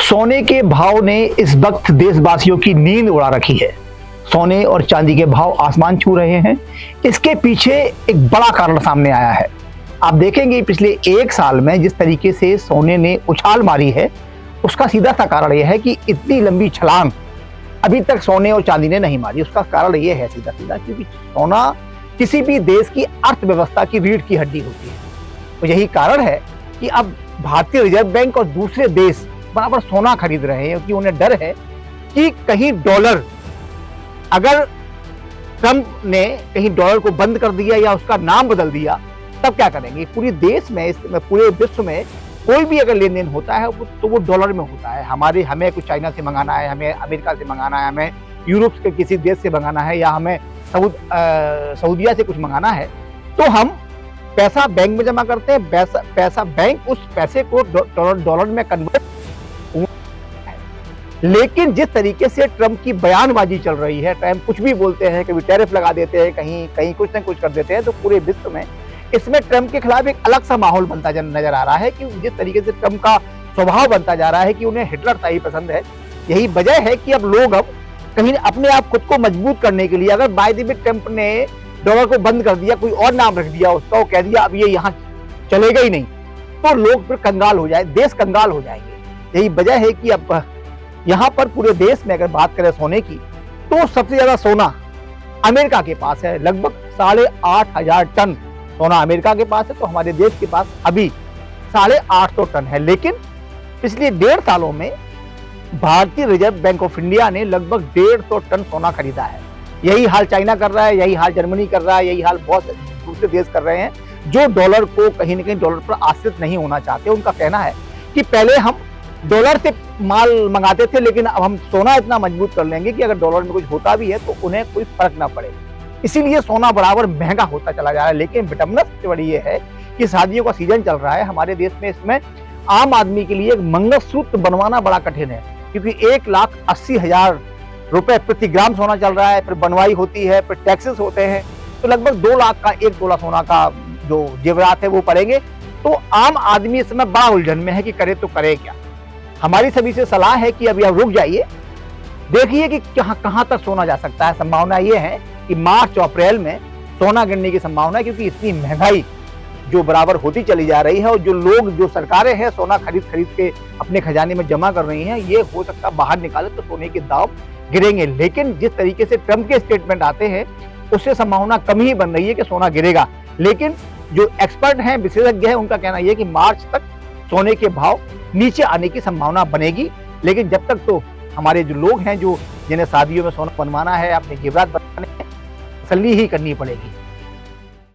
सोने के भाव ने इस वक्त देशवासियों की नींद उड़ा रखी है। सोने और चांदी के भाव आसमान छू रहे हैं। इसके पीछे एक बड़ा कारण सामने आया है। आप देखेंगे पिछले एक साल में जिस तरीके से सोने ने उछाल मारी है, उसका सीधा सा कारण यह है कि इतनी लंबी छलांग अभी तक सोने और चांदी ने नहीं मारी। उसका कारण यह है सीधा सीधा क्योंकि सोना किसी भी देश की अर्थव्यवस्था की रीढ़ की हड्डी होती है। तो यही कारण है कि अब भारतीय रिजर्व बैंक और दूसरे देश बराबर सोना खरीद रहे हैं क्योंकि उन्हें डर है कि कहीं डॉलर, अगर ट्रंप ने कहीं डॉलर को बंद कर दिया या उसका नाम बदल दिया तब क्या करेंगे। पूरे देश में, पूरे विश्व में कोई भी अगर लेन देन होता है तो वो डॉलर में होता है। हमें कुछ चाइना से मंगाना है, हमें अमेरिका से मंगाना है, हमें यूरोप के किसी देश से मंगाना है या हमें सऊदिया से कुछ मंगाना है तो हम पैसा बैंक में जमा करते हैं। पैसा बैंक उस पैसे को डॉलर में कन्वर्ट। लेकिन जिस तरीके से ट्रंप की बयानबाजी चल रही है, ट्रंप कुछ भी बोलते हैं, कभी टैरिफ लगा देते हैं, कहीं कुछ न कुछ कर देते हैं, तो पूरे विश्व में इसमें ट्रंप के खिलाफ एक अलग सा माहौल बनता नजर आ रहा है कि जिस तरीके से ट्रंप का स्वभाव बनता जा रहा है कि उन्हें हिटलर सा ही पसंद है। यही वजह है कि अब लोग कहीं अपने आप खुद को मजबूत करने के लिए, अगर बाय द वे ट्रंप ने डॉलर को बंद कर दिया, कोई और नाम रख दिया उसका, वो कह दिया अब ये यहाँ चलेगा ही नहीं, तो लोग फिर कंगाल हो जाए, देश कंगाल हो जाएंगे। यही वजह है कि अब यहाँ पर पूरे देश में अगर बात करें सोने की तो सबसे ज्यादा सोना अमेरिका के पास है। लगभग 8,500 टन सोना अमेरिका के पास है, तो हमारे देश के पास अभी 850 टन है। लेकिन पिछले 1.5 सालों में भारतीय रिजर्व बैंक ऑफ इंडिया ने लगभग 150 टन सोना खरीदा है। यही हाल चाइना कर रहा है, यही हाल जर्मनी कर रहा है, यही हाल बहुत दूसरे देश कर रहे हैं जो डॉलर को कहीं ना कहीं डॉलर पर आश्रित नहीं होना चाहते। उनका कहना है कि पहले हम डॉलर से माल मंगाते थे, लेकिन अब हम सोना इतना मजबूत कर लेंगे कि अगर डॉलर में कुछ होता भी है तो उन्हें कोई फर्क ना पड़े। इसीलिए सोना बराबर महंगा होता चला जा रहा है। लेकिन विडंबना सबसे बड़ी ये है कि शादियों का सीजन चल रहा है हमारे देश में, इसमें आम आदमी के लिए मंगलसूत्र बनवाना बड़ा कठिन है क्योंकि 1,80,000 रुपए प्रति ग्राम सोना चल रहा है, फिर बनवाई होती है, फिर टैक्सेस होते हैं, तो लगभग 2 लाख का 1 तोला सोना का जो जेवरात है वो पड़ेंगे। तो आम आदमी इस समय बड़ा उलझन में है कि करे तो करे क्या। हमारी सभी से सलाह है कि अभी आप रुक जाइए, देखिए कि कहां तक सोना जा सकता है। संभावना ये है कि मार्च और अप्रैल में सोना गिरने की संभावना है क्योंकि इतनी महंगाई जो बराबर होती चली जा रही है और जो सरकारें हैं सोना खरीद के अपने खजाने में जमा कर रही हैं, ये हो सकता है बाहर निकाले तो सोने के दाम गिरेंगे। लेकिन जिस तरीके से ट्रंप के स्टेटमेंट आते हैं उससे संभावना कम ही बन रही है कि सोना गिरेगा। लेकिन जो एक्सपर्ट हैं, विशेषज्ञ हैं, उनका कहना यह है कि मार्च तक सोने के भाव नीचे आने की संभावना बनेगी। लेकिन जब तक तो हमारे जो लोग हैं जिन्हें शादियों में सोना बनवाना है, अपने जेवरात बनाने हैं, तसल्ली ही करनी पड़ेगी।